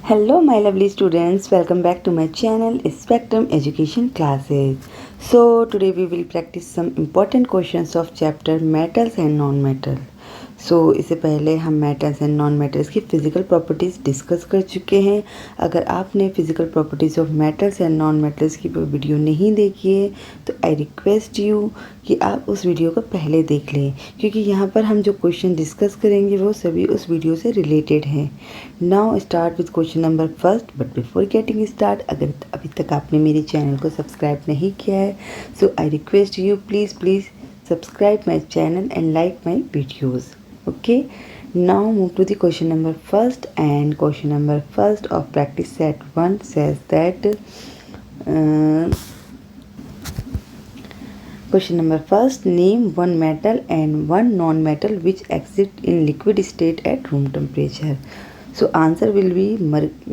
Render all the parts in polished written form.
Hello my lovely students, welcome back to my channel Spectrum Education Classes. So today we will practice some important questions of chapter metals and non-metal. सो इससे पहले हम metals and non metals की physical properties discuss कर चुके हैं। अगर आपने physical properties of metals and non metals की वीडियो नहीं देखी है तो आई रिक्वेस्ट यू कि आप उस वीडियो को पहले देख लें, क्योंकि यहाँ पर हम जो क्वेश्चन डिस्कस करेंगे वो सभी उस वीडियो से रिलेटेड हैं। Now start with question number first. But before getting start, अगर अभी तक आपने मेरे चैनल को सब्सक्राइब नहीं किया है so I request you please subscribe my channel and like my videos. Okay, now move to the question number first, and question number first of practice set 1 says that question number first, name one metal and one non-metal which exist in liquid state at room temperature. So answer will be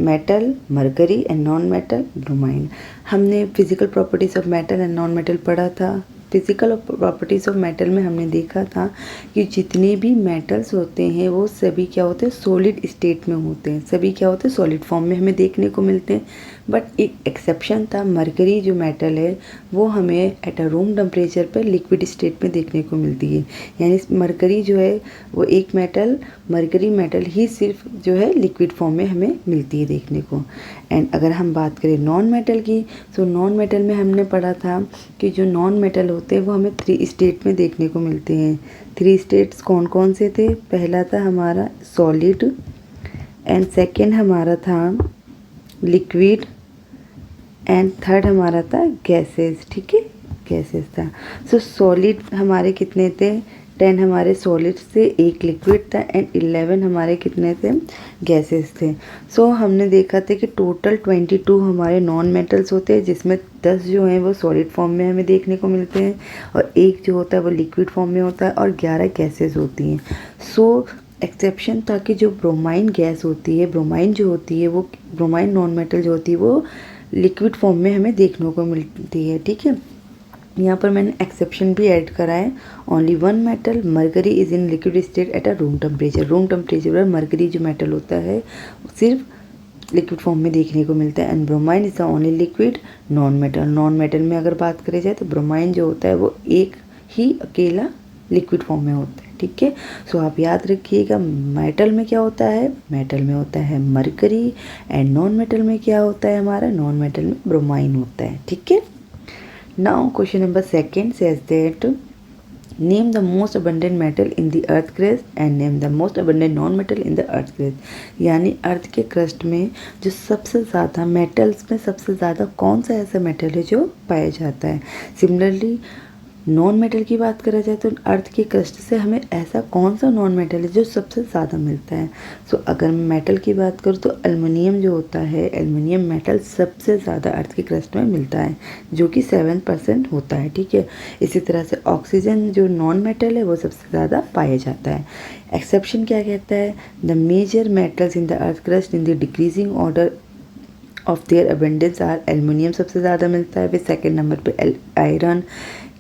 metal mercury and non-metal bromine. हमने physical properties of metal and non-metal पढ़ा था। Physical properties of metal में हमने देखा था कि जितने भी मेटल्स होते हैं वो सभी क्या होते हैं, सॉलिड स्टेट में होते हैं, सभी क्या होते हैं, सॉलिड फॉर्म में हमें देखने को मिलते हैं। बट एक एक्सेप्शन था, मरकरी जो मेटल है वो हमें एट अ रूम टेम्परेचर पर लिक्विड स्टेट में देखने को मिलती है। यानी मरकरी जो है वो एक मेटल, मरकरी मेटल ही सिर्फ जो है लिक्विड फॉर्म में हमें मिलती है देखने को। एंड अगर हम बात करें नॉन मेटल की, तो नॉन मेटल में हमने पढ़ा था कि जो नॉन मेटल होते हैं वो हमें 3 स्टेट में देखने को मिलते हैं। 3 स्टेट्स कौन कौन से थे? पहला था हमारा सॉलिड, एंड सेकंड हमारा था लिक्विड, एंड थर्ड हमारा था गैसेस। ठीक है, गैसेस था। सो सॉलिड हमारे कितने थे? 10 हमारे सॉलिड थे, 1 लिक्विड था, एंड 11 हमारे कितने थे? गैसेस थे। सो हमने देखा था कि टोटल 22 हमारे नॉन मेटल्स होते हैं, जिसमें 10 जो हैं वो सॉलिड फॉर्म में हमें देखने को मिलते हैं, और 1 जो होता है वो लिक्विड फॉर्म में होता है, और 11 गैसेस होती हैं। सो एक्सेप्शन था कि जो ब्रोमाइन गैस होती है, ब्रोमाइन जो होती है वो, ब्रोमाइन नॉन मेटल जो होती है वो लिक्विड फॉर्म में हमें देखने को मिलती है। ठीक है, यहाँ पर मैंने एक्सेप्शन भी ऐड करा है। Only one metal mercury is in liquid state at a room temperature. Room temperature पर मरकरी जो मेटल होता है सिर्फ लिक्विड फॉर्म में देखने को मिलता है। And bromine is the only liquid non metal. Non metal में अगर बात करी जाए तो ब्रोमाइन जो होता है वो एक ही अकेला लिक्विड फॉर्म में होता है। ठीक है, सो आप याद रखिएगा मेटल में क्या होता है, मेटल में होता है मरकरी, एंड नॉन मेटल में क्या होता है हमारा, नॉन मेटल में ब्रोमाइन होता है। ठीक है, now question number second says that name the most abundant metal in the earth crust and name the most abundant non-metal in the earth crust। यानी अर्थ के क्रस्ट में जो सबसे ज़्यादा मेटल्स में सबसे ज़्यादा कौन सा ऐसा मेटल है जो पाया जाता है। सिमिलरली नॉन मेटल की बात करा जाए तो अर्थ के क्रस्ट से हमें ऐसा कौन सा नॉन मेटल है जो सबसे ज़्यादा मिलता है। सो अगर मैं मेटल की बात करूँ तो एल्युमिनियम जो होता है, एल्युमिनियम मेटल सबसे ज़्यादा अर्थ के क्रस्ट में मिलता है, जो कि 7% होता है। ठीक है, इसी तरह से ऑक्सीजन जो नॉन मेटल है वो सबसे ज़्यादा पाया जाता है। एक्सेप्शन क्या कहता है? The major metals in the earth crust in the decreasing order of their abundance are, aluminium सबसे ज़्यादा मिलता है, फिर सेकेंड नंबर पे iron,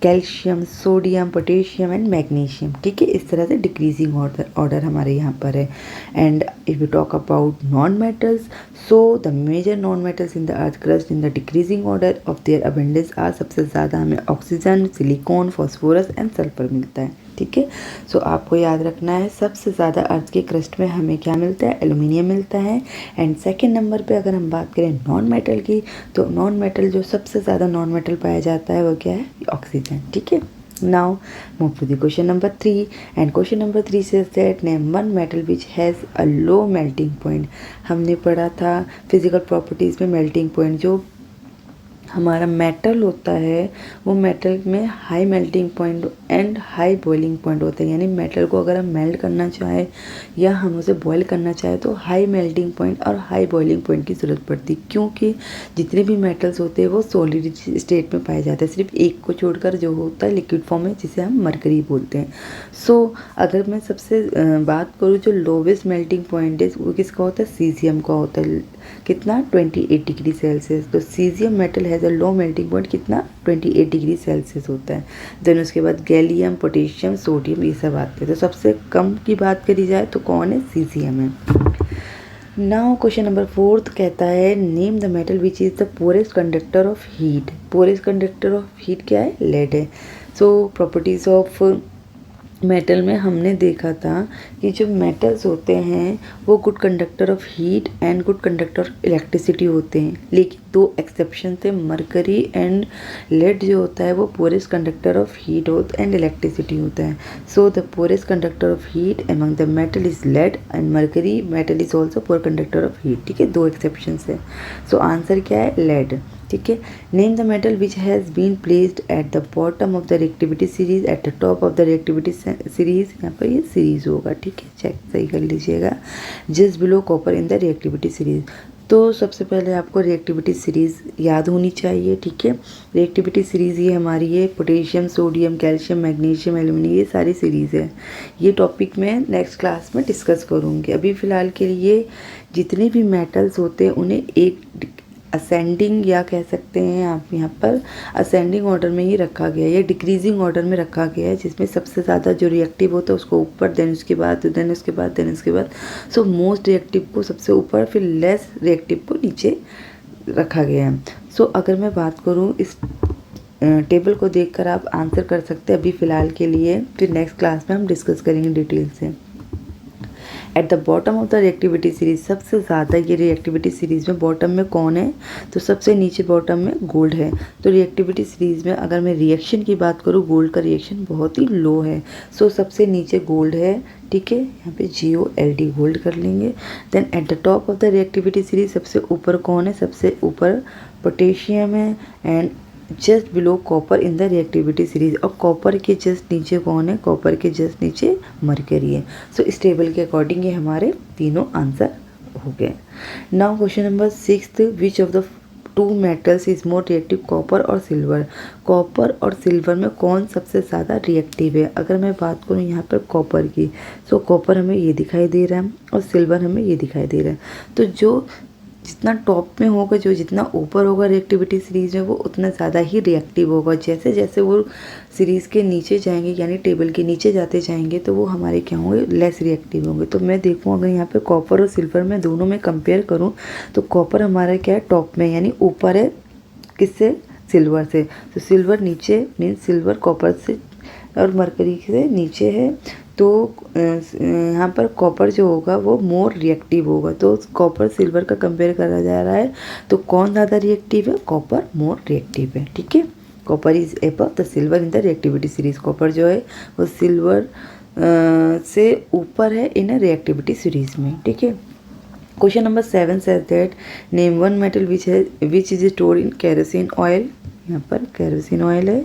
calcium, sodium, potassium and magnesium. ठीक है, इस तरह से डिक्रीजिंग ऑर्डर हमारे यहाँ पर है। And if you talk about non metals, so the major non metals in the earth crust in the decreasing order of their abundance are, सबसे ज़्यादा हमें oxygen, silicon, phosphorus and sulphur मिलता है। ठीक है, सो आपको याद रखना है सबसे ज़्यादा अर्थ के क्रस्ट में हमें क्या मिलता है, एल्युमिनियम मिलता है। एंड सेकेंड नंबर पे अगर हम बात करें नॉन मेटल की, तो नॉन मेटल जो सबसे ज़्यादा नॉन मेटल पाया जाता है वो क्या है, ऑक्सीजन। ठीक है, now move to the question number 3, and question number 3 says that name one metal which has a low melting point. हमने पढ़ा था फिजिकल प्रॉपर्टीज़ में मेल्टिंग पॉइंट, जो हमारा मेटल होता है वो मेटल में high melting point and high boiling point होता है। यानी मेटल को अगर हम मेल्ट करना चाहें या हम उसे बॉयल करना चाहें तो हाई मेल्टिंग पॉइंट और हाई बॉइलिंग पॉइंट की ज़रूरत पड़ती है, क्योंकि जितने भी मेटल्स होते हैं वो सॉलिड स्टेट में पाए जाते हैं, सिर्फ एक को छोड़कर जो होता है लिक्विड फॉर्म में, जिसे हम मरकरी बोलते हैं। सो अगर मैं सबसे बात करूँ जो लोवेस्ट मेल्टिंग पॉइंट है वो किसका होता है, सीजियम का होता है। कितना, 28 डिग्री सेल्सियस। तो caesium metal has a low melting point कितना, 28 डिग्री सेल्सियस होता है। देन उसके बाद गैलियम, पोटेशियम, सोडियम, ये सब आते हैं। तो सबसे कम की बात करी जाए तो कौन है, सीजियम है। नाउ क्वेश्चन नंबर 4 कहता है name the metal which is the poorest conductor of heat. Forest conductor of heat क्या है? लेड है। सो प्रॉपर्टीज ऑफ मेटल में हमने देखा था कि जो मेटल्स होते हैं वो good conductor of heat and good conductor of electricity होते हैं, लेकिन दो एक्सेप्शन थे, मरकरी एंड लेड जो होता है वो poorest conductor of heat and electricity होता है। So the poorest conductor of heat among the metal is lead and mercury metal is also poor conductor of heat. ठीक है, दो एक्सेप्शन है। सो आंसर क्या है? लेड। ठीक है। Name the metal which has been placed at the bottom of the reactivity series at the top of the reactivity series. यहाँ पर ये सीरीज होगा। ठीक है, चेक सही कर लीजिएगा। Just below copper in the reactivity series. तो सबसे पहले आपको रिएक्टिविटी सीरीज़ याद होनी चाहिए। ठीक है, रिएक्टिविटी सीरीज़ ये हमारी है potassium, sodium, calcium, magnesium, aluminium, ये सारी सीरीज़ है। ये टॉपिक मैं नेक्स्ट क्लास में डिस्कस करूँगी। अभी फ़िलहाल के लिए जितने भी मेटल्स होते हैं उन्हें एक असेंडिंग या कह सकते हैं आप यहाँ पर असेंडिंग ऑर्डर में ही रखा गया है या डिक्रीजिंग ऑर्डर में रखा गया है, जिसमें सबसे ज़्यादा जो रिएक्टिव होता है उसको ऊपर, देन उसके बाद सो मोस्ट रिएक्टिव को सबसे ऊपर, फिर लेस रिएक्टिव को नीचे रखा गया है। सो अगर मैं बात करूँ इस टेबल को देखकर आप आंसर कर सकते हैं अभी फ़िलहाल के लिए, फिर नेक्स्ट क्लास में हम डिस्कस करेंगे डिटेल से। Eight the bottom of the reactivity series, सबसे ज़्यादा ये रिएक्टिविटी सीरीज़ में बॉटम में कौन है? तो सबसे नीचे बॉटम में गोल्ड है। तो रिएक्टिविटी सीरीज़ में अगर मैं रिएक्शन की बात करूँ, गोल्ड का रिएक्शन बहुत ही लो है। सो सबसे नीचे गोल्ड है। ठीक है, यहाँ पे GOLD गोल्ड कर लेंगे। Then at the top of the reactivity series सबसे ऊपर कौन है? सबसे ऊपर पोटेशियम है and just below copper in the reactivity series. और कॉपर के जस्ट नीचे कौन है? कॉपर के जस्ट नीचे मरकरी है। सो इस टेबल के अकॉर्डिंग ये हमारे तीनों आंसर हो गए। Now question number 6, which of the two metals is more reactive, copper और सिल्वर। कॉपर और सिल्वर में कौन सबसे ज़्यादा रिएक्टिव है? अगर मैं बात करूँ यहाँ पर कॉपर की, सो कॉपर हमें ये दिखाई दे रहा है और सिल्वर हमें ये दिखाई दे रहा है। तो जो जितना टॉप में होगा, जो जितना ऊपर होगा रिएक्टिविटी सीरीज़ में, वो उतना ज़्यादा ही रिएक्टिव होगा। जैसे जैसे वो सीरीज़ के नीचे जाएंगे यानी टेबल के नीचे जाते जाएंगे तो वो हमारे क्या होंगे? लेस रिएक्टिव होंगे। तो मैं देखूँ अगर यहाँ पे कॉपर और सिल्वर में दोनों में कंपेयर करूँ तो कॉपर हमारा क्या है? टॉप में, यानी ऊपर है। किससे? सिल्वर से। तो सिल्वर नीचे मीन्स सिल्वर कॉपर से और मरकरी से नीचे है। तो यहाँ पर कॉपर जो होगा वो मोर रिएक्टिव होगा। तो कॉपर सिल्वर का कंपेयर करा जा रहा है तो कौन ज़्यादा रिएक्टिव है? कॉपर मोर रिएक्टिव है। ठीक है, copper is above the silver in the reactivity series. Copper जो है वो सिल्वर से ऊपर है इन रिएक्टिविटी सीरीज में। ठीक है। Question number 7 says that name one metal which is stored in kerosene oil. यहाँ पर केरोसिन ऑयल है।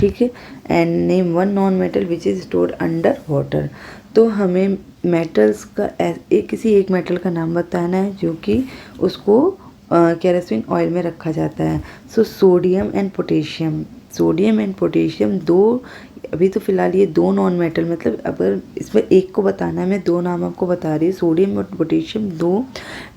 ठीक है। And name one non metal which is stored under water. तो हमें मेटल्स का किसी एक मेटल का नाम बताना है जो कि उसको केरोसिन ऑयल में रखा जाता है। So sodium and potassium. Sodium and potassium दो, अभी तो फिलहाल ये दो नॉन मेटल, मतलब अगर इसमें एक को बताना है, मैं दो नाम आपको बता रही हूँ। सोडियम और पोटेशियम दो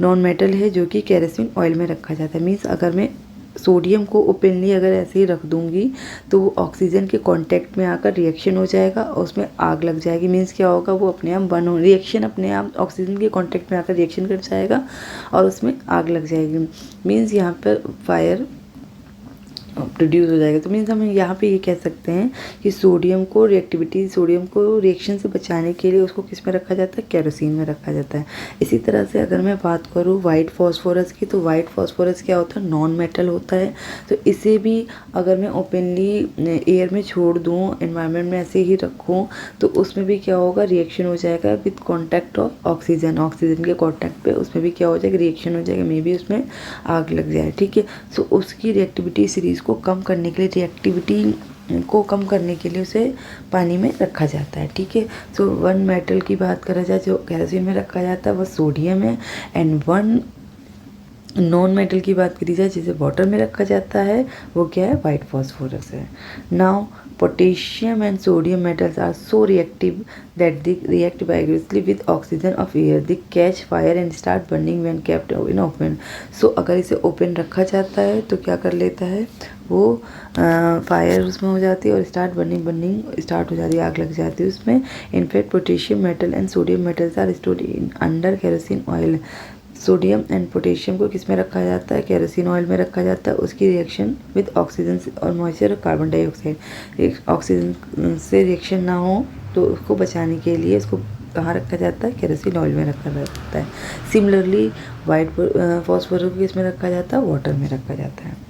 नॉन मेटल है जो कि केरोसिन ऑयल में रखा जाता है। मीन्स अगर मैं सोडियम को ओपनली अगर ऐसे ही रख दूंगी तो वो ऑक्सीजन के कांटेक्ट में आकर रिएक्शन हो जाएगा और उसमें आग लग जाएगी। मीन्स क्या होगा? वो अपने आप रिएक्शन अपने आप ऑक्सीजन के कांटेक्ट में आकर रिएक्शन कर जाएगा और उसमें आग लग जाएगी। मीन्स यहाँ पर फायर प्रोड्यूस हो जाएगा। तो मीन्स हम यहाँ पे ये कह सकते हैं कि सोडियम को रिएक्शन से बचाने के लिए उसको किस में रखा जाता है? केरोसिन में रखा जाता है। इसी तरह से अगर मैं बात करूँ वाइट फॉस्फोरस की, तो वाइट फॉस्फोरस क्या होता है? नॉन मेटल होता है। तो इसे भी अगर मैं ओपनली एयर में छोड़ दूँ, एनवायरनमेंट में ऐसे ही रखूँ, तो उसमें भी क्या होगा? रिएक्शन हो जाएगा with contact of oxygen. Oxygen के कॉन्टैक्ट पे उसमें भी क्या हो जाएगा? रिएक्शन हो जाएगा, मे बी उसमें आग लग जाए। ठीक है। सो उसकी रिएक्टिविटी सीरीज़ को कम करने के लिए, रिएक्टिविटी को कम करने के लिए उसे पानी में रखा जाता है। ठीक है। सो वन मेटल की बात करा जाए जो केरोसिन में रखा जाता है वो सोडियम है। एंड वन नॉन मेटल की बात करी जाए जिसे वाटर में रखा जाता है वो क्या है? वाइट फॉस्फोरस है। Now potassium and sodium metals are so reactive that they react vigorously with oxygen of air. They catch fire and start burning when kept in open. So अगर इसे ओपन रखा जाता है तो क्या कर लेता है? वो फायर उसमें हो जाती है और बर्निंग स्टार्ट हो जाती है, आग लग जाती है उसमें। In fact potassium metal and sodium metals are stored in under kerosene oil. Sodium and potassium को किस में रखा जाता है, केरोसिन ऑयल में रखा जाता है। उसकी रिएक्शन विद ऑक्सीजन और मॉइस्चर और कार्बन डाइऑक्साइड, ऑक्सीजन से रिएक्शन ना हो तो उसको बचाने के लिए इसको कहाँ रखा जाता है, केरोसिन ऑयल में रखा जाता है। सिमिलरली वाइट फॉस्फोरस को किस में रखा जाता है, वाटर में रखा जाता है।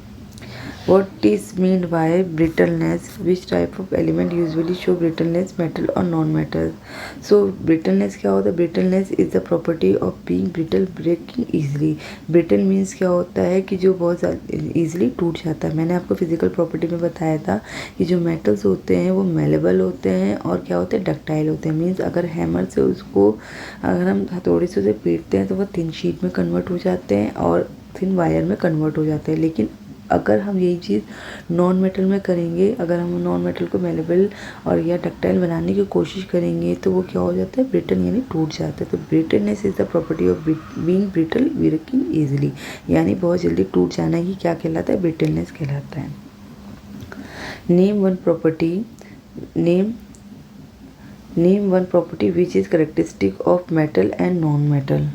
What is meant by brittleness? Which type of element usually show brittleness, metal or non-metal? So brittleness क्या होता है, brittleness is the property of being brittle, breaking easily. Brittle means क्या होता है कि जो बहुत easily टूट जाता है। मैंने आपको फिजिकल प्रॉपर्टी में बताया था कि जो मेटल्स होते हैं वो मेलेबल होते हैं और क्या होते हैं, डक्टाइल होते हैं। मीन्स अगर हैमर से उसको अगर हम हथौड़ी से उसे पीटते हैं तो वो थिन शीट में कन्वर्ट हो जाते हैं और थिन वायर में कन्वर्ट हो जाते हैं। लेकिन अगर हम यही चीज़ नॉन मेटल में करेंगे, अगर हम नॉन मेटल को मेलेबल और या डक्टाइल बनाने की कोशिश करेंगे तो वो क्या हो जाता है, ब्रिटल यानी टूट जाता है। तो brittleness is the property of being brittle, working easily, यानी बहुत जल्दी टूट जाना ही क्या कहलाता है, ब्रिटलनेस कहलाता है। Name one property, name one property which is characteristic of metal and non metal.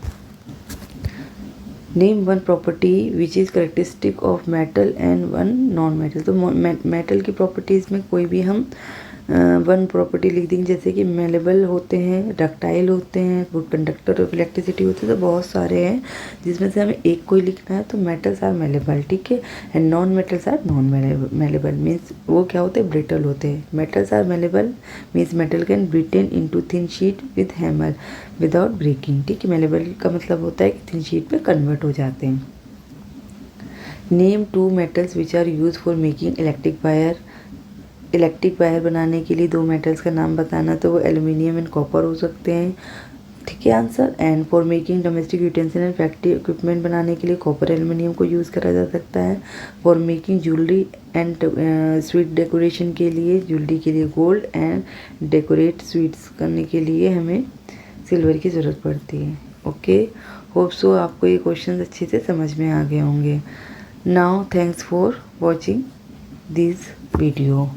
Name one property which is characteristic of metal and one non metal. तो मेटल की प्रॉपर्टीज़ में कोई भी हम वन प्रॉपर्टी लिख देंगे, जैसे कि मेलेबल होते हैं, डक्टाइल होते हैं, गुड कंडक्टर ऑफ इलेक्ट्रिसिटी होते हैं। तो बहुत सारे हैं जिसमें से हमें एक कोई लिखना है। तो मेटल्स आर मेलेबल, ठीक है, and non metals are non malleable. Means वो क्या होते हैं, ब्रिटल होते हैं। Metals are malleable means metal can beaten into thin sheet with hammer without breaking, ठीक है। मेलेबल का मतलब होता है कि थिन शीट में कन्वर्ट हो जाते हैं। Name two metals which are use for making electric wire. Electric wire बनाने के लिए दो मेटल्स का नाम बताना, तो वो एल्युमिनियम एंड कॉपर हो सकते हैं, ठीक है answer. And for making domestic utensil and factory equipment बनाने के लिए कॉपर एल्युमिनियम को यूज़ करा जा सकता है। For making jewellery and sweet decoration के लिए, ज्वेलरी के लिए गोल्ड एंड डेकोरेट स्वीट्स करने के लिए हमें सिल्वर की ज़रूरत पड़ती है। ओके, होप सो आपको ये क्वेश्चन अच्छे से समझ में आ गए होंगे। Now thanks for watching this video.